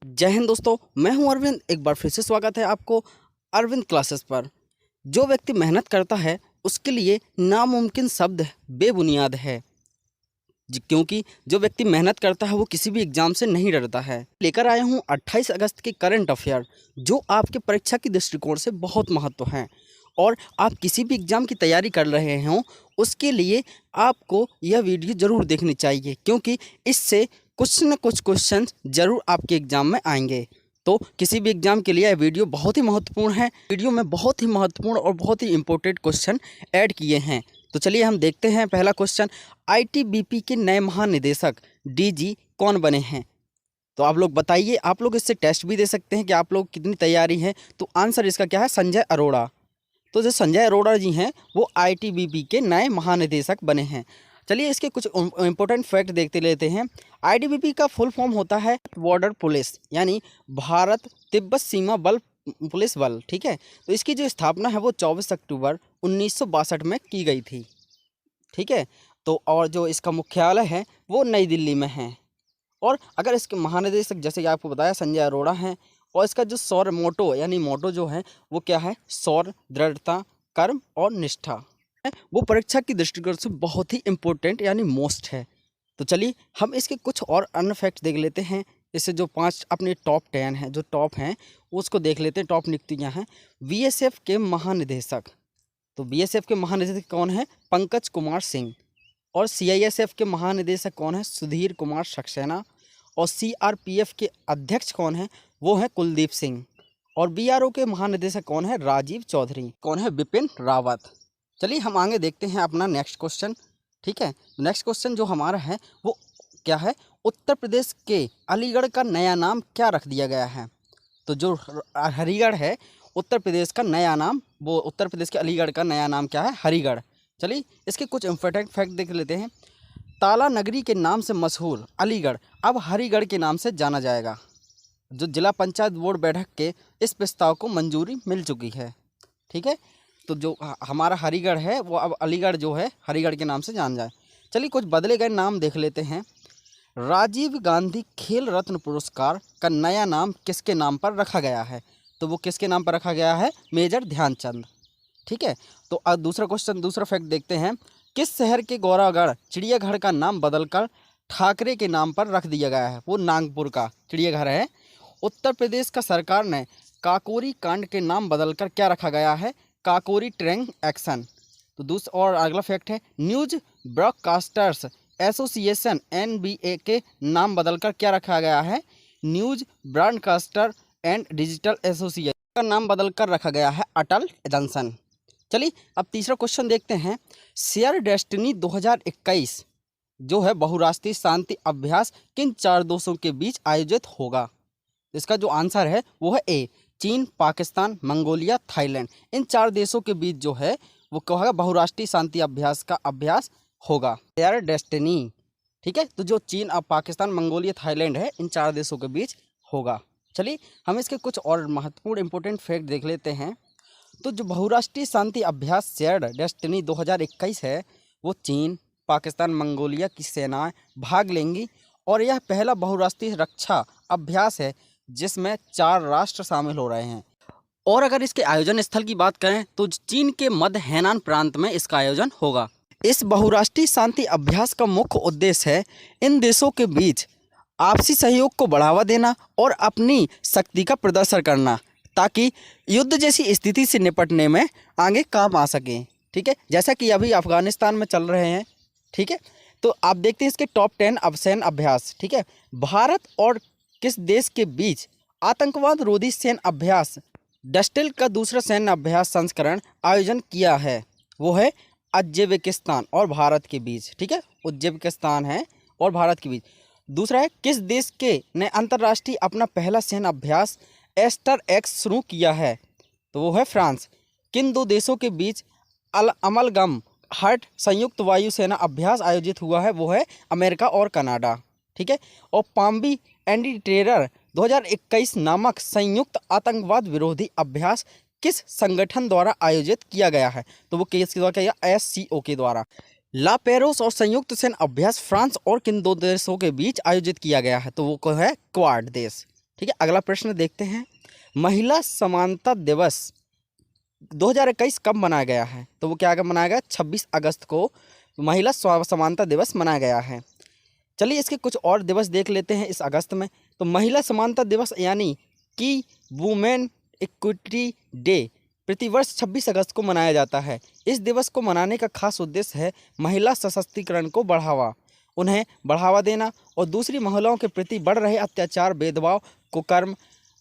जय हिंद दोस्तों, मैं हूं अरविंद। एक बार फिर से स्वागत है आपको अरविंद क्लासेस पर। जो व्यक्ति मेहनत करता है उसके लिए नामुमकिन शब्द बेबुनियाद है क्योंकि जो व्यक्ति मेहनत करता है वो किसी भी एग्जाम से नहीं डरता है। लेकर आया हूं 28 अगस्त के करंट अफेयर जो आपके परीक्षा की दृष्टिकोण से बहुत महत्व है। और आप किसी भी एग्ज़ाम की तैयारी कर रहे हों उसके लिए आपको यह वीडियो ज़रूर देखनी चाहिए, क्योंकि इससे कुछ न कुछ क्वेश्चन ज़रूर आपके एग्ज़ाम में आएंगे। तो किसी भी एग्ज़ाम के लिए यह वीडियो बहुत ही महत्वपूर्ण है। वीडियो में बहुत ही महत्वपूर्ण और बहुत ही इम्पोर्टेंट क्वेश्चन ऐड किए हैं। तो चलिए हम देखते हैं पहला क्वेश्चन। आईटीबीपी के नए महानिदेशक डीजी कौन बने हैं? तो आप लोग बताइए। आप लोग इससे टेस्ट भी दे सकते हैं कि आप लोग कितनी तैयारी है। तो आंसर इसका क्या है? संजय अरोड़ा। तो जो संजय अरोड़ा जी हैं वो आईटीबीपी के नए महानिदेशक बने हैं। चलिए इसके कुछ इंपॉर्टेंट फैक्ट देखते लेते हैं। आईटीबीपी का फुल फॉर्म होता है बॉर्डर पुलिस, यानी भारत तिब्बत सीमा बल पुलिस बल। ठीक है, तो इसकी जो स्थापना है वो 24 अक्टूबर 1962 में की गई थी। ठीक है, तो और जो इसका मुख्यालय है वो नई दिल्ली में है। और अगर इसके महानिदेशक जैसे कि आपको बताया संजय अरोड़ा हैं, और इसका जो सौर मोटो यानी मोटो जो है वो क्या है? सौर, दृढ़ता, कर्म और निष्ठा है। वो परीक्षा की दृष्टिकोण से बहुत ही इम्पोर्टेंट यानी मोस्ट है। तो चलिए हम इसके कुछ और अन्य फैक्ट देख लेते हैं। इससे जो 5 अपने टॉप 10 हैं, जो टॉप हैं उसको देख लेते हैं। टॉप नियुक्तियाँ हैं। बीएसएफ के महानिदेशक, तो बीएसएफ के महानिदेशक कौन है? पंकज कुमार सिंह। और सीआईएसएफ के महानिदेशक कौन है? सुधीर कुमार सक्सेना। और सीआरपीएफ के अध्यक्ष कौन है? वो है कुलदीप सिंह। और बीआरओ के महानिदेशक कौन है? राजीव चौधरी। कौन है? बिपिन रावत। चलिए हम आगे देखते हैं अपना नेक्स्ट क्वेश्चन। ठीक है, नेक्स्ट क्वेश्चन जो हमारा है वो क्या है? उत्तर प्रदेश के अलीगढ़ का नया नाम क्या रख दिया गया है? तो जो हरिगढ़ है उत्तर प्रदेश का नया नाम, वो उत्तर प्रदेश के अलीगढ़ का नया नाम क्या है? हरिगढ़। चलिए इसके कुछ इम्पोर्टेंट फैक्ट देख लेते हैं। ताला नगरी के नाम से मशहूर अलीगढ़ अब हरिगढ़ के नाम से जाना जाएगा। जो जिला पंचायत बोर्ड बैठक के इस प्रस्ताव को मंजूरी मिल चुकी है। ठीक है, तो जो हमारा हरिगढ़ है वो अब अलीगढ़ जो है हरिगढ़ के नाम से जान जाए। चलिए कुछ बदले गए नाम देख लेते हैं। राजीव गांधी खेल रत्न पुरस्कार का नया नाम किसके नाम पर रखा गया है? तो वो किसके नाम पर रखा गया है? मेजर ध्यानचंद। ठीक है, तो अब दूसरा क्वेश्चन, दूसरा फैक्ट देखते हैं। किस शहर के गौरागढ़ चिड़ियाघर का नाम बदलकर ठाकरे के नाम पर रख दिया गया है? वो नागपुर का चिड़ियाघर है। उत्तर प्रदेश का सरकार ने काकोरी कांड के नाम बदलकर क्या रखा गया है? काकोरी ट्रेंग एक्शन। तो दूसरा और अगला फैक्ट है। न्यूज ब्रॉडकास्टर्स एसोसिएशन एनबीए के नाम बदलकर क्या रखा गया है? News broadcaster and digital association का नाम बदलकर रखा गया है अटल जंक्शन। चलिए अब तीसरा क्वेश्चन देखते हैं। शेयर डेस्टिनी 2021 जो है बहुराष्ट्रीय शांति अभ्यास किन 4 देशों के बीच आयोजित होगा? इसका जो आंसर है वो है ए, चीन, पाकिस्तान, मंगोलिया, थाईलैंड। इन 4 देशों के बीच जो है वो क्या होगा? बहुराष्ट्रीय शांति अभ्यास का अभ्यास होगा, शेयर डेस्टिनी। ठीक है, तो जो चीन, अब पाकिस्तान, मंगोलिया, थाईलैंड है, इन 4 देशों के बीच होगा। चलिए हम इसके कुछ और महत्वपूर्ण इंपॉर्टेंट फैक्ट देख लेते हैं। तो जो बहुराष्ट्रीय शांति अभ्यास शेयर्ड डेस्टिनी 2021 है वो चीन, पाकिस्तान, मंगोलिया की सेनाएं भाग लेंगी। और यह पहला बहुराष्ट्रीय रक्षा अभ्यास है जिसमें 4 राष्ट्र शामिल हो रहे हैं। और अगर इसके आयोजन स्थल की बात करें तो चीन के मध्य हैनान प्रांत में इसका आयोजन होगा। इस बहुराष्ट्रीय शांति अभ्यास का मुख्य उद्देश्य है इन देशों के बीच आपसी सहयोग को बढ़ावा देना और अपनी शक्ति का प्रदर्शन करना, ताकि युद्ध जैसी स्थिति से निपटने में आगे काम आ सकें। ठीक है, जैसा कि अभी अफगानिस्तान में चल रहे हैं। ठीक है, तो आप देखते हैं इसके टॉप 10 सैन्य अभ्यास। ठीक है, भारत और किस देश के बीच आतंकवाद रोधी सैन्य अभ्यास डस्टिल का दूसरा सैन्य अभ्यास संस्करण आयोजन किया है? वो है उज्बेकिस्तान और भारत के बीच। ठीक है, उज्बेकिस्तान है और भारत के बीच। दूसरा है किस देश के ने अंतर्राष्ट्रीय अपना पहला सैन्य अभ्यास एस्टर एक्स शुरू किया है? तो वो है फ्रांस। किन 2 देशों के बीच अमलगम हर्ट संयुक्त वायुसेना अभ्यास आयोजित हुआ है? वो है अमेरिका और कनाडा। ठीक है, और पाम्बी एंटी टेरर 2021 नामक संयुक्त आतंकवाद विरोधी अभ्यास किस संगठन द्वारा आयोजित किया गया है? तो वो किसके द्वारा किया? एससीओ के द्वारा। ला पेरोस और संयुक्त सैन्य अभ्यास फ्रांस और किन 2 देशों के बीच आयोजित किया गया है? तो वो है क्वाड देश। ठीक है, अगला प्रश्न देखते हैं। महिला समानता दिवस 2021 कब मनाया गया है? तो वो क्या कब मनाया गया? 26 अगस्त को महिला समानता दिवस मनाया गया है। चलिए इसके कुछ और दिवस देख लेते हैं इस अगस्त में। तो महिला समानता दिवस यानी कि वुमेन इक्विटी डे प्रतिवर्ष 26 अगस्त को मनाया जाता है। इस दिवस को मनाने का खास उद्देश्य है महिला सशक्तिकरण को उन्हें बढ़ावा देना और दूसरी महिलाओं के प्रति बढ़ रहे अत्याचार, भेदभाव, कुकर्म,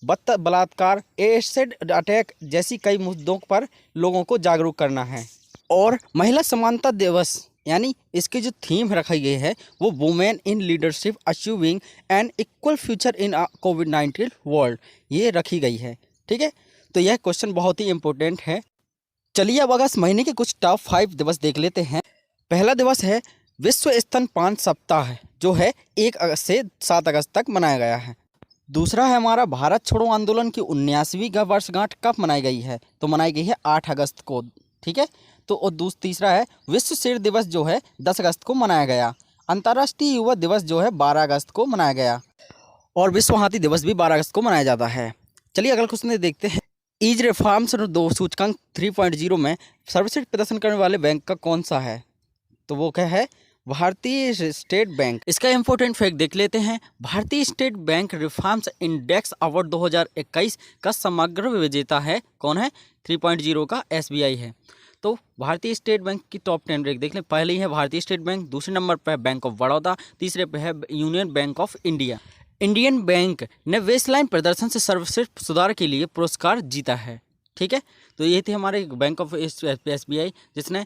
बलात्कार, एसिड अटैक जैसी कई मुद्दों पर लोगों को जागरूक करना है। और महिला समानता दिवस यानी इसकी जो थीम रखी गई है वो women in leadership achieving an equal future in कोविड-19 वर्ल्ड, ये रखी गई है। ठीक है, तो यह क्वेश्चन बहुत ही इम्पोर्टेंट है। चलिए अब अगस्त महीने के कुछ टॉप 5 दिवस देख लेते हैं। पहला दिवस है विश्व स्तनपान सप्ताह, जो है 1 अगस्त से 7 अगस्त तक मनाया गया है। दूसरा है हमारा भारत छोड़ो आंदोलन की 79वीं वर्षगांठ कब मनाई गई है? तो मनाई गई है 8 अगस्त को। ठीक है, तो और तीसरा है विश्व शेर दिवस, जो है 10 अगस्त को मनाया गया। अंतर्राष्ट्रीय युवा दिवस जो है 12 अगस्त को मनाया गया और विश्व हाथी दिवस भी 12 अगस्त को मनाया जाता है। चलिए अगला क्वेश्चन देखते हैं। ईज रिफॉर्म्स 2 सूचकांक 3.0 में सर्वश्रेष्ठ प्रदर्शन करने वाले बैंक का कौन सा है? तो वो क्या है? भारतीय स्टेट बैंक। इसका इंपॉर्टेंट फैक्ट देख लेते हैं। भारतीय state bank reforms index award 2021 का समग्र विजेता है। कौन है? 3.0 का SBI है। तो भारतीय स्टेट बैंक की टॉप 10 रैंक देख लें। पहले ही है भारतीय स्टेट बैंक, दूसरे नंबर पर है बैंक ऑफ बड़ौदा, तीसरे पे है union bank of India. Indian bank ने बेसलाइन प्रदर्शन से सर्वश्रेष्ठ सुधार के लिए पुरस्कार जीता है। ठीक है, तो ये थे हमारे बैंक ऑफ SBI जिसने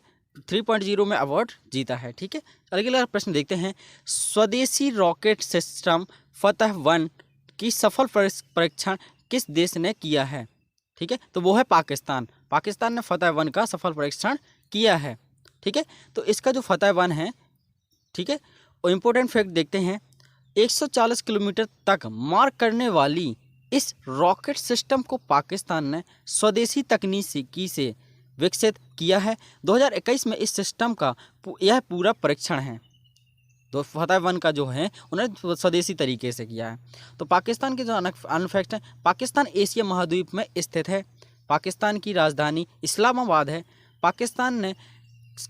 3.0 में अवार्ड जीता है। ठीक है, अगला प्रश्न देखते हैं। स्वदेशी रॉकेट सिस्टम फतह-1 की सफल परीक्षण किस देश ने किया है? ठीक है, तो वो है पाकिस्तान। पाकिस्तान ने फतह-1 का सफल परीक्षण किया है। ठीक है, तो इसका जो फतह-1 है, ठीक है, और इम्पोर्टेंट फैक्ट देखते हैं। 140 किलोमीटर तक मार करने वाली इस रॉकेट सिस्टम को पाकिस्तान ने स्वदेशी तकनीकी से विकसित किया है। 2021 में इस सिस्टम का यह पूरा परीक्षण है। तो फतह-1 का जो है उन्होंने स्वदेशी तरीके से किया है। तो पाकिस्तान के जो अनफैक्ट है, पाकिस्तान एशिया महाद्वीप में स्थित है। पाकिस्तान की राजधानी इस्लामाबाद है। पाकिस्तान ने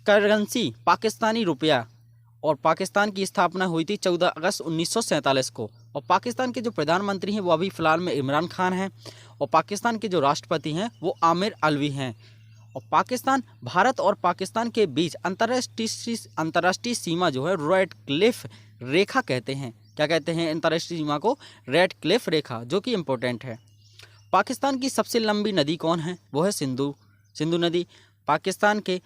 करेंसी पाकिस्तानी रुपया, और पाकिस्तान की स्थापना हुई थी 14 अगस्त 1947 को। और पाकिस्तान के जो प्रधानमंत्री हैं वो अभी फ़िलहाल में इमरान खान हैं, और पाकिस्तान के जो राष्ट्रपति हैं वो आमिर अलवी हैं। और पाकिस्तान, भारत और पाकिस्तान के बीच अंतर्राष्ट्रीय सीमा जो है रेड क्लिफ रेखा कहते हैं। क्या कहते हैं अंतर्राष्ट्रीय सीमा को? रेड क्लिफ रेखा, जो कि इम्पोर्टेंट है। पाकिस्तान की सबसे लंबी नदी कौन है? वो है सिंधु नदी। पाकिस्तान के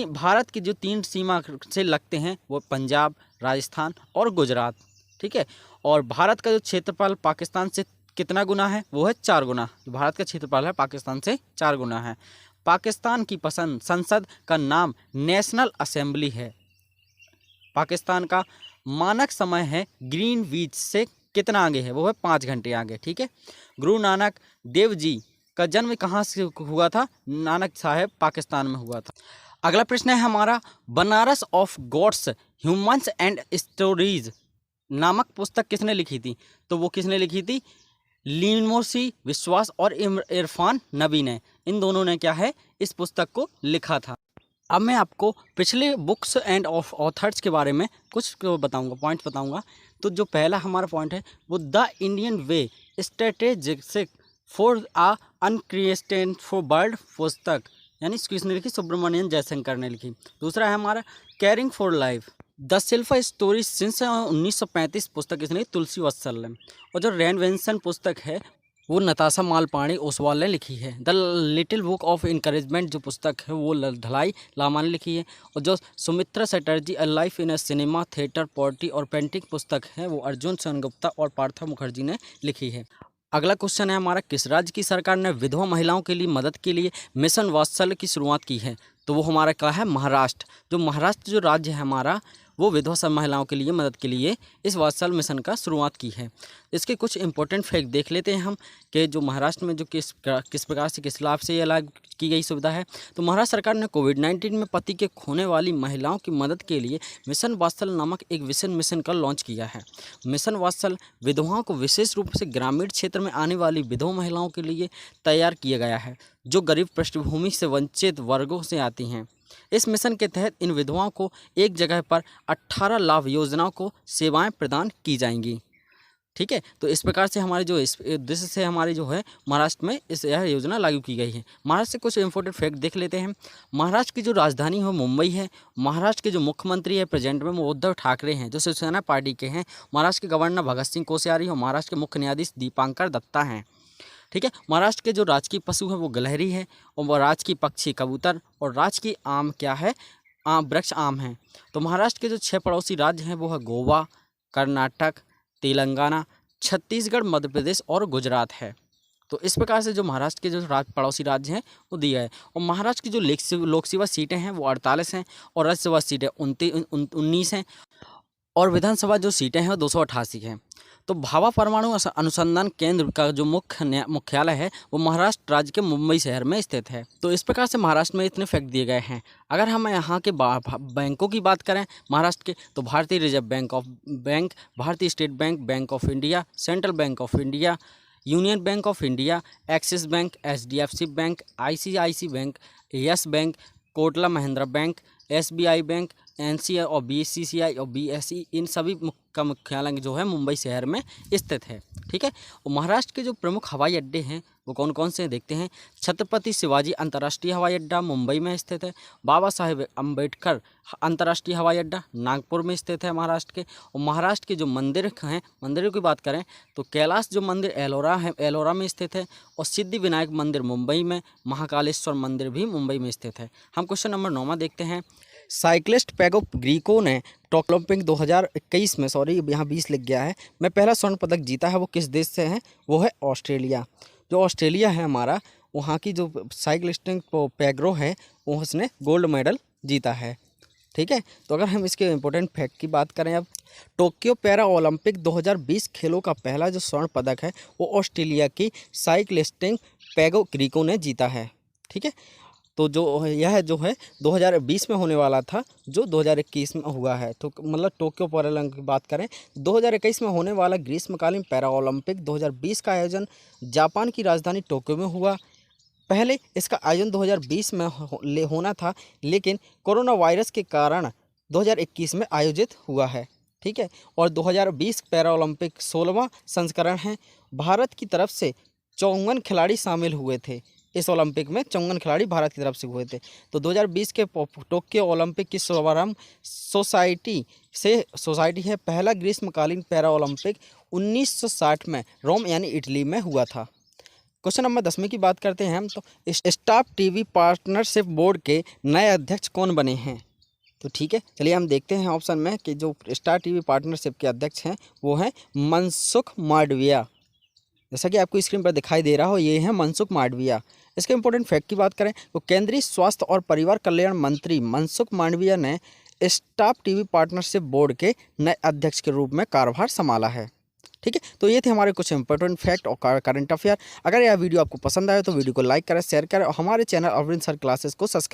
भारत की जो 3 सीमा से लगते हैं वो पंजाब, राजस्थान और गुजरात। ठीक है, और भारत का जो क्षेत्रफल पाकिस्तान से कितना गुना है? वो है 4 गुना। जो भारत का क्षेत्रफल है पाकिस्तान से 4 गुना है। पाकिस्तान की संसद का नाम नेशनल असेंबली है। पाकिस्तान का मानक समय है ग्रीनविच से कितना आगे है? वो है 5 घंटे आगे। ठीक है, गुरु नानक देव जी का जन्म कहाँ से हुआ था? नानक साहब पाकिस्तान में हुआ था। अगला प्रश्न है हमारा, Banaras of gods humans and stories नामक पुस्तक किसने लिखी थी? तो वो किसने लिखी थी? लिमोसी विश्वास और इरफान नबी ने। इन दोनों ने क्या है, इस पुस्तक को लिखा था। अब मैं आपको पिछले बुक्स एंड ऑफ ऑथर्स के बारे में कुछ बताऊंगा, पॉइंट्स बताऊंगा। तो जो पहला हमारा पॉइंट है वो the Indian way strategic for a uncreated for world पुस्तक, यानी किसने लिखी? सुब्रमण्यम जयशंकर ने लिखी। दूसरा है हमारा carrying for life the self story since 1935 पुस्तक किसने? तुलसी वत्सल ने। और जो रेनवेंसन पुस्तक है वो नताशा मालपाणी ओसवाल ने लिखी है। The little book of encouragement जो पुस्तक है वो ढलाई लामा ने लिखी है। और जो Sumitra Chatterjee a life in a cinema theatre portray और पेंटिंग पुस्तक है वो अर्जुन सेनगुप्ता और पार्था मुखर्जी ने लिखी है। अगला क्वेश्चन है हमारा, किस राज्य की सरकार ने विधवा महिलाओं के लिए मदद के लिए मिशन वात्सल्य की शुरुआत की है? तो वो हमारा क्या है? महाराष्ट्र। जो महाराष्ट्र जो राज्य है हमारा वो विधवा सब महिलाओं के लिए मदद के लिए इस वात्सल मिशन का शुरुआत की है। इसके कुछ इंपॉर्टेंट फैक्ट देख लेते हैं हम कि जो महाराष्ट्र में जो किस प्रकार से किस लाभ से ये लागू की गई सुविधा है। तो महाराष्ट्र सरकार ने कोविड-19 में पति के खोने वाली महिलाओं की मदद के लिए मिशन वात्सल नामक एक विशेष मिशन का लॉन्च किया है। मिशन वात्सल विधवाओं को विशेष रूप से ग्रामीण क्षेत्र में आने वाली विधवा महिलाओं के लिए तैयार किया गया है, जो गरीब पृष्ठभूमि से वंचित वर्गों से आती हैं। इस मिशन के तहत इन विधवाओं को एक जगह पर 18 लाभ योजनाओं को सेवाएं प्रदान की जाएंगी। ठीक है, तो इस प्रकार से हमारे जो इस उद्देश्य से हमारी जो है महाराष्ट्र में यह योजना लागू की गई है। महाराष्ट्र से कुछ इंपॉर्टेंट फैक्ट देख लेते हैं। महाराष्ट्र की जो राजधानी है मुंबई है। महाराष्ट्र के जो मुख्यमंत्री है प्रेजेंट में वो उद्धव ठाकरे हैं, जो शिवसेना पार्टी के हैं। महाराष्ट्र के गवर्नर भगत सिंह कोश्यारी और महाराष्ट्र के मुख्य न्यायाधीश दीपांकर दत्ता हैं। ठीक है, महाराष्ट्र के जो राजकीय पशु है वो गिलहरी है, और राजकीय पक्षी कबूतर, और राजकीय आम क्या है, वृक्ष आम है। तो महाराष्ट्र के जो 6 पड़ोसी राज्य हैं वो है गोवा, कर्नाटक, तेलंगाना, छत्तीसगढ़, मध्य प्रदेश और गुजरात है। तो इस प्रकार से जो महाराष्ट्र के जो पड़ोसी राज्य हैं वो दिया है। और महाराष्ट्र की जो लोकसभा सीटें हैं वो 48 हैं, और राज्यसभा सीटें 19 हैं, और विधानसभा जो सीटें हैं वो 288 हैं। तो भाभा परमाणु अनुसंधान केंद्र का जो मुख्यालय है वो महाराष्ट्र राज्य के मुंबई शहर में स्थित है। तो इस प्रकार से महाराष्ट्र में इतने फैक्ट दिए गए हैं। अगर हम यहाँ के बैंकों की बात करें महाराष्ट्र के, तो भारतीय रिजर्व बैंक, भारतीय state bank, bank of India, central bank of India, union bank of India, axis bank, HDFC bank, ICICI bank, yes bank, Kotla Mahindra bank, SBI bank, NCI और BCCI और BSE, इन सभी का मुख्यालय जो है मुंबई शहर में स्थित है। ठीक है, और महाराष्ट्र के जो प्रमुख हवाई अड्डे हैं वो कौन कौन से देखते हैं। छत्रपति शिवाजी अंतर्राष्ट्रीय हवाई अड्डा मुंबई में स्थित है। बाबा साहेब अम्बेडकर अंतर्राष्ट्रीय हवाई अड्डा नागपुर में स्थित है महाराष्ट्र के। और महाराष्ट्र के जो मंदिर हैं, मंदिरों की बात करें तो कैलाश जो मंदिर एलोरा में स्थित है, और सिद्धि विनायक मंदिर मुंबई में, महाकालेश्वर मंदिर भी मुंबई में स्थित है। हम क्वेश्चन नंबर 9 देखते हैं। साइक्लिस्ट पेगो ग्रीको ने टोक्यो ओलंपिक 2021 में, सॉरी यहाँ 20 लिख गया है, में पहला स्वर्ण पदक जीता है। वो किस देश से है, वो है ऑस्ट्रेलिया। जो ऑस्ट्रेलिया है हमारा, वहाँ की जो साइक्लिस्टिंग पेग्रो है वो उसने गोल्ड मेडल जीता है। ठीक है, तो अगर हम इसके इम्पोर्टेंट फैक्ट की बात करें, अब टोक्यो पैरा ओलंपिक 2020 खेलों का पहला जो स्वर्ण पदक है वो ऑस्ट्रेलिया की साइक्लिस्टिंग पेगो ग्रीको ने जीता है। ठीक है, तो जो यह जो है 2020 में होने वाला था, जो 2021 में हुआ है। तो मतलब टोक्यो पैरालंपिक की बात करें, 2021 में होने वाला ग्रीष्मकालीन पैरा ओलंपिक 2020 का आयोजन जापान की राजधानी टोक्यो में हुआ। पहले इसका आयोजन 2020 में होना था, लेकिन कोरोना वायरस के कारण 2021 में आयोजित हुआ है। ठीक है, और 2020 पैरा ओलंपिक 16वां संस्करण है। भारत की तरफ से 54 खिलाड़ी शामिल हुए थे। इस ओलंपिक में 54 खिलाड़ी भारत की तरफ से हुए थे। तो 2020 के टोक्यो ओलंपिक की शुभारंभ सोसाइटी है। पहला ग्रीष्मकालीन पैरा ओलंपिक 1960 में रोम यानी इटली में हुआ था। क्वेश्चन नंबर 10 की बात करते हैं हम, तो स्टार टीवी पार्टनरशिप बोर्ड के नए अध्यक्ष कौन बने हैं। तो ठीक है, चलिए हम देखते हैं ऑप्शन में कि जो स्टार टीवी पार्टनरशिप के अध्यक्ष हैं वो हैं मनसुख मांडविया। जैसा कि आपको स्क्रीन पर दिखाई दे रहा हो, ये है मनसुख मांडविया। इसके इंपॉर्टेंट फैक्ट की बात करें तो केंद्रीय स्वास्थ्य और परिवार कल्याण मंत्री मनसुख मांडविया ने स्टार टीवी पार्टनरशिप बोर्ड के नए अध्यक्ष के रूप में कार्यभार संभाला है। ठीक है, तो ये थे हमारे कुछ इंपॉर्टेंट फैक्ट और करंट अफेयर। अगर यह वीडियो आपको पसंद आए तो वीडियो को लाइक करें, शेयर करें और हमारे चैनल अरविंद सर क्लासेस को सब्सक्राइब